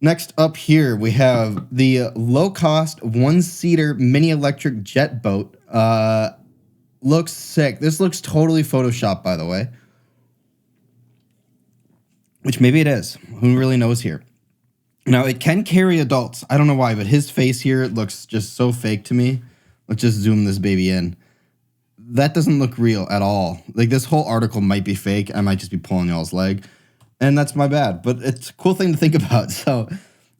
Next up here, we have the low-cost one-seater mini electric jet boat. Looks sick. This looks totally Photoshopped, by the way. Which maybe it is. Who really knows here? Now, it can carry adults. I don't know why, but his face here looks just so fake to me. Let's just zoom this baby in. That doesn't look real at all. Like, this whole article might be fake. I might just be pulling y'all's leg. And that's my bad. But it's a cool thing to think about. So,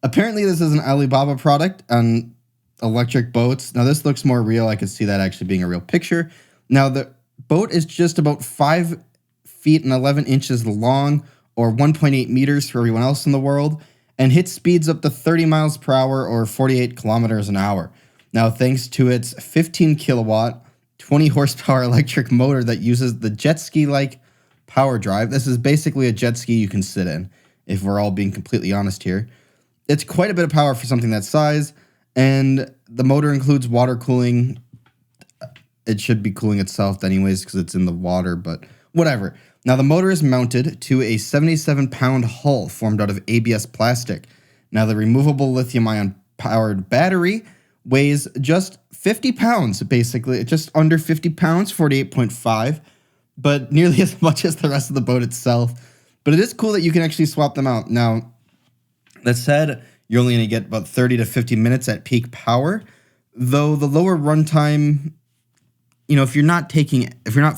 apparently this is an Alibaba product on electric boats. Now, this looks more real. I could see that actually being a real picture. Now, the boat is just about 5 feet and 11 inches long, or 1.8 meters for everyone else in the world, and hits speeds up to 30 miles per hour or 48 kilometers an hour. Now, thanks to its 15 kilowatt, 20 horsepower electric motor that uses the jet ski-like power drive. This is basically a jet ski you can sit in, if we're all being completely honest here. It's quite a bit of power for something that size, and the motor includes water cooling. It should be cooling itself anyways because it's in the water, but whatever. Now, the motor is mounted to a 77-pound hull formed out of ABS plastic. Now, the removable lithium-ion powered battery weighs just 50 pounds, basically. Just under 50 pounds, 48.5, but nearly as much as the rest of the boat itself. But it is cool that you can actually swap them out. Now, that said, you're only going to get about 30 to 50 minutes at peak power, though the lower runtime, you know, if you're not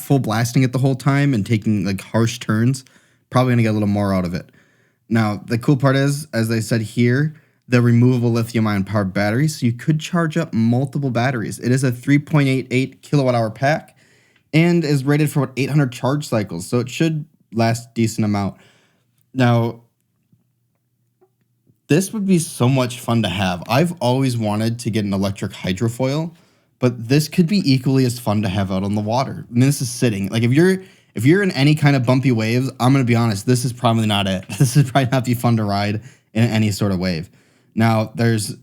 full blasting it the whole time and taking like harsh turns, probably going to get a little more out of it. Now, the cool part is, as I said here, the removable lithium-ion powered battery, so you could charge up multiple batteries. It is a 3.88 kilowatt hour pack and is rated for about 800 charge cycles, so it should last a decent amount. Now, this would be so much fun to have. I've always wanted to get an electric hydrofoil, but this could be equally as fun to have out on the water. I mean, this is sitting. Like, if you're in any kind of bumpy waves, I'm going to be honest, this is probably not it. This would probably not be fun to ride in any sort of wave. Now, there's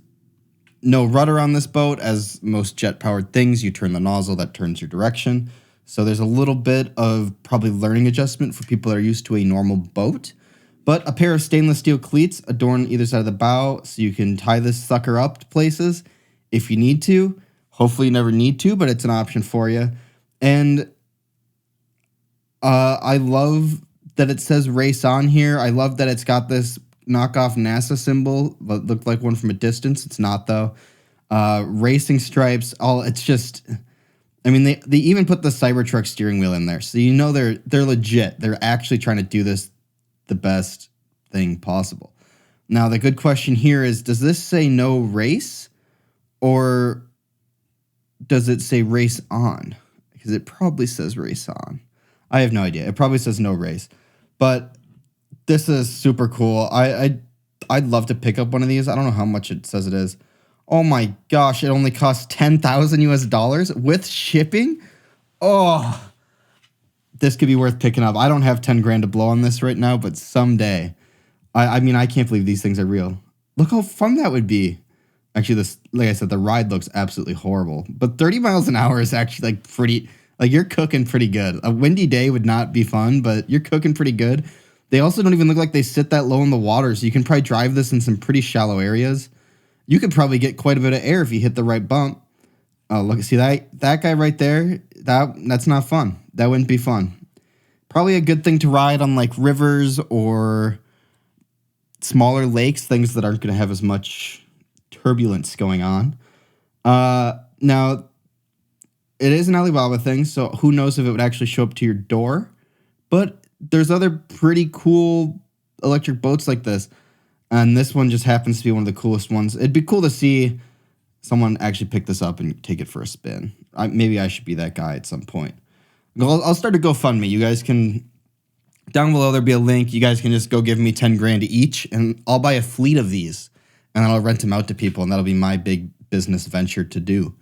no rudder on this boat. As most jet-powered things, you turn the nozzle, that turns your direction. So there's a little bit of probably learning adjustment for people that are used to a normal boat. But a pair of stainless steel cleats adorn either side of the bow, so you can tie this sucker up to places if you need to. Hopefully you never need to, but it's an option for you. And I love that it says race on here. I love that it's got this knockoff NASA symbol, but looked like one from a distance. It's not, though. Racing stripes, it's just, I mean, they even put the Cybertruck steering wheel in there. So you know they're legit. They're actually trying to do this the best thing possible. Now, the good question here is, does this say no race, or does it say race on? Because it probably says race on. I have no idea. It probably says no race. But this is super cool. I'd love to pick up one of these. I don't know how much it says it is. Oh my gosh, it only costs $10,000 with shipping? Oh, this could be worth picking up. I don't have 10 grand to blow on this right now, but someday. I mean, I can't believe these things are real. Look how fun that would be. Actually, this, like I said, the ride looks absolutely horrible. But 30 miles an hour is actually like pretty, like you're cooking pretty good. A windy day would not be fun, but you're cooking pretty good. They also don't even look like they sit that low in the water, so you can probably drive this in some pretty shallow areas. You could probably get quite a bit of air if you hit the right bump. Oh, look, see that guy right there? That's not fun. That wouldn't be fun. Probably a good thing to ride on like rivers or smaller lakes, things that aren't going to have as much turbulence going on. Now, it is an Alibaba thing, so who knows if it would actually show up to your door. But there's other pretty cool electric boats like this, and this one just happens to be one of the coolest ones. It'd be cool to see someone actually pick this up and take it for a spin. Maybe I should be that guy at some point. I'll start a GoFundMe. You guys can, down below there'll be a link. You guys can just go give me 10 grand each, and I'll buy a fleet of these, and then I'll rent them out to people, and that'll be my big business venture to do.